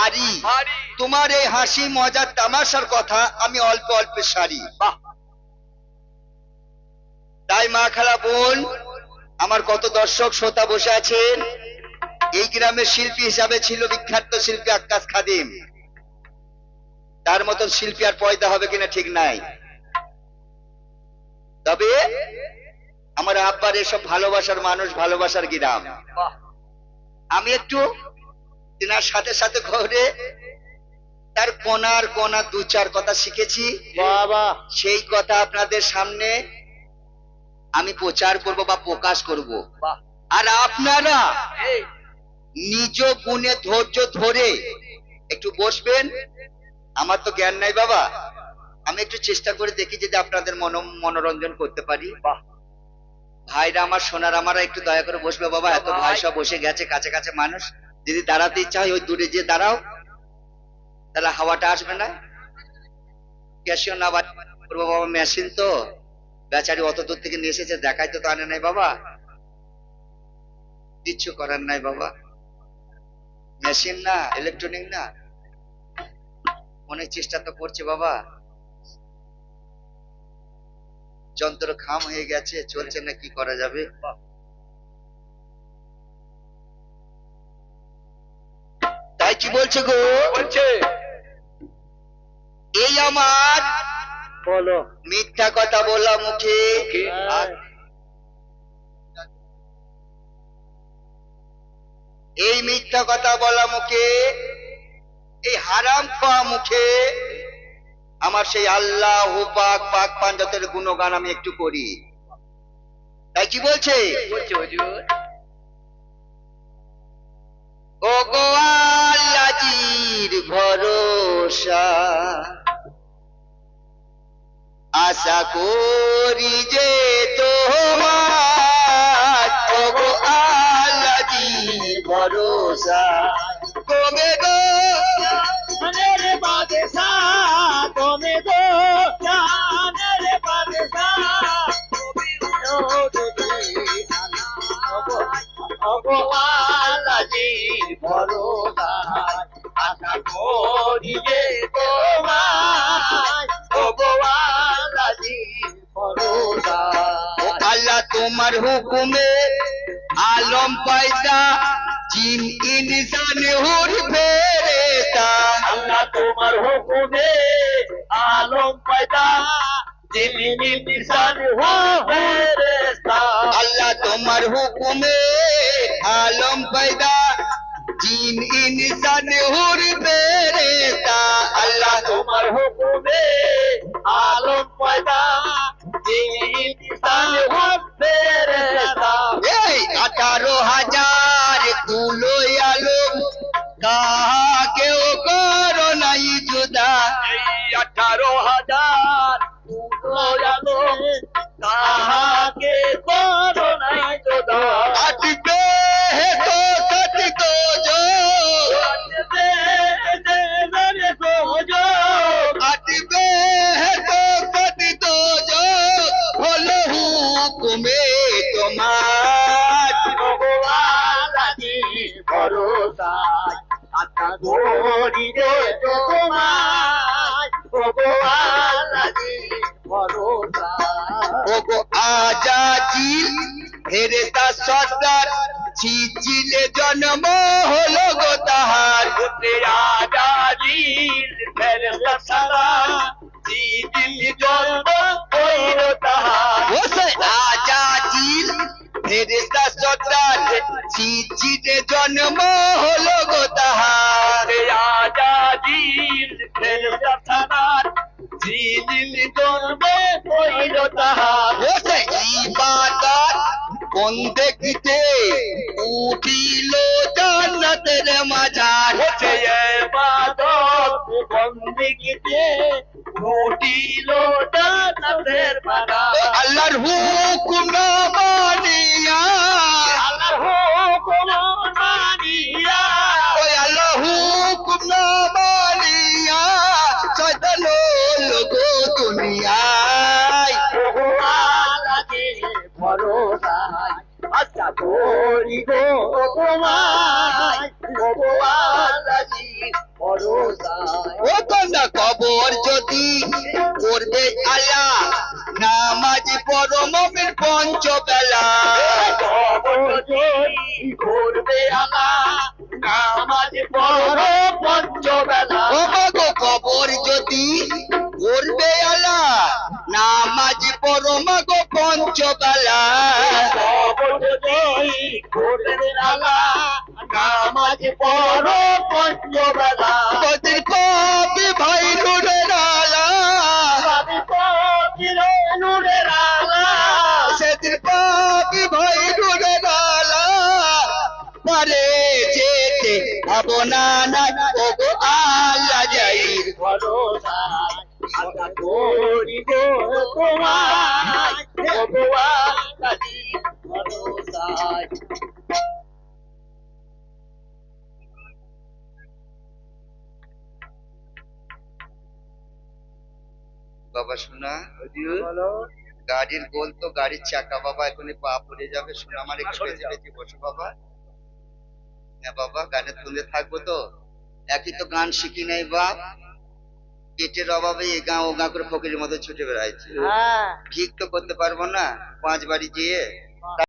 ভারী, তোমার এই হাসি মজার তামাশার কথা আমি অল্প অল্প সারি। তাই মা খালা বোন, আমার কত দর্শক শ্রোতা বসে আছেন, এই গ্রামের শিল্পী হিসাবে ছিল বিখ্যাত শিল্পী আক্কাস খাদিম। তার মতন শিল্পী আর পয়দা হবে কিনা ঠিক নাই। তবে আমার আব্বার এসব ভালোবাসার মানুষ, ভালোবাসার গ্রাম। আমি একটু তিনার সাথে সাথে ঘরে তার কোনার কোনা দু চার কথা শিখেছি। সেই কথা আপনাদের সামনে আমি প্রচার করব বা প্রকাশ করব। আর আপনারা নিজ গুণে ধৈর্য ধরে একটু বসবেন। আমার তো জ্ঞান নাই বাবা, আমি একটু চেষ্টা করে দেখি যদি আপনাদের মনোরঞ্জন করতে পারি। ভাইরা আমার, সোনার আমারা একটু দয়া করে বসবে বাবা। এত ভাই সব বসে গেছে, কাছে কাছে মানুষ। যদি দাঁড়াতে ইচ্ছা হয় ওই দূরে যে দাঁড়াও, তাহলে হাওয়াটা আসবে না। ক্যাশিও না করবো বাবা, মেশিন তো বেচারি অত দূর থেকে নিয়ে এসেছে, দেখাইতে তো আনে নাই বাবা, কিচ্ছু করার নাই বাবা। মেশিন না, ইলেকট্রনিক না, অনেক চেষ্টা তো করছে বাবা। যন্ত্র খাম হয়ে গেছে, চলছে না, কি করা যাবে। তাই কি বলছে গো? বলছে এই আমার বলো মিথ্যা কথা বলা মুখে, এই মিথ্যা কথা বলা মুখে, এই হারাম খাওয়া মুখে আমার সেই আল্লাহ পাক পাক পাঞ্জাতের গুণগান আমি একটু করি। তাই কি বলছে? ও গো আল্লাহর ভরসা, আশা করি যে তোমার, ও গো আল্লাহর ভরসা, কমে গো জানের বাদশা, কমে গো জানের বাদশা, ও গো আল্লাহর ভরসা, আশা করি যে তোমার, ও গো আল্লাহর ভরসা। ও আল্লাহ তোমার হুকুমে আলম পয়দা, জিন ইনসান হুর ফেরেশতা, আল্লাহ তোমার হুকুমে আলম পয়দা, জিন ইনসান হুর ফেরেশতা, আল্লাহ তোমার হুকুমে আলম পয়দা, জিন ইনসান হুর ফেরেশতা, আল্লাহ তোমার হুকুমে আলম পয়দা, জিন ইনসান হুর ফেরেশতা। এই 18,000 কুলো আলম, কাকেও করো নাই জুদা, এই 18,000 কুলো আলম, কাকে করো নাই জুদা। কাটবে তো কাটতো জো, কাটবে কাটবে তো কাটতো জো, হলো হুকুমে তোমার, ভরসা আশা করি যে তোমার, ও গো আল্লাহর ভরসা। ও গো আজাজিল ফেরেশতা সর্দার, ছিছিলে জন্ম হলো গো তাহার, আজাজিল ফেরেশতা সর্দার, ছিছিলে জন্ম হলো তাহার, ও সে আজাজিল ফেরেশতা সর্দার, ছিছিলে জন্ম হলো গো তাহার, আজাজিল ফেরেশতা সর্দার, ছিছিলে জন্ম হলো তাহার। ও সে ইবাদত বন্দেগিতে উঠিল জান্নাতের মাঝার, ও সে ইবাদত বন্দেগিতে উঠিল জান্নাতের মাঝার। আল্লাহর হুকুম না মানিয়া, আল্লাহর হুকুম মানিয়া, ওই আল্লাহর হুকুম না মানিয়া শয়তান হলো গো দুনিয়ায়, ও গো আল্লাহর ভরসা আশা করি গো তোমায়, ও গো আল্লাহর জ্বালা নামাজ পড়ো পঞ্চবেলা পতির পাপি ভাই নুরের আলা সবই পথিরে নূরের আলা সেদিন পাপি ভাই নুরের আলা পরে যেতে হব না না ওগো আল্লাহ যাই ভরসায় আশা করি গো তোমায় ভগবান কাজী ভরসায় বাবা শোনা বলো গাড়ির গোল তো গাড়ির চাকা বাবা এখনই পা পড়ে যাবে শোনা আমার একটু বেঁচে বেঁচে বসো বাবা হ্যাঁ বাবা গানের তুলে থাকবো তো একই তো গান শিখি নাই বাপ পেটের অভাবে এ গাঁ ও গাঁ করে ফকিরের মতো ছুটে বেড়াইছে হ্যাঁ ঠিক তো করতে পারবো না 5 বাড়ি গিয়ে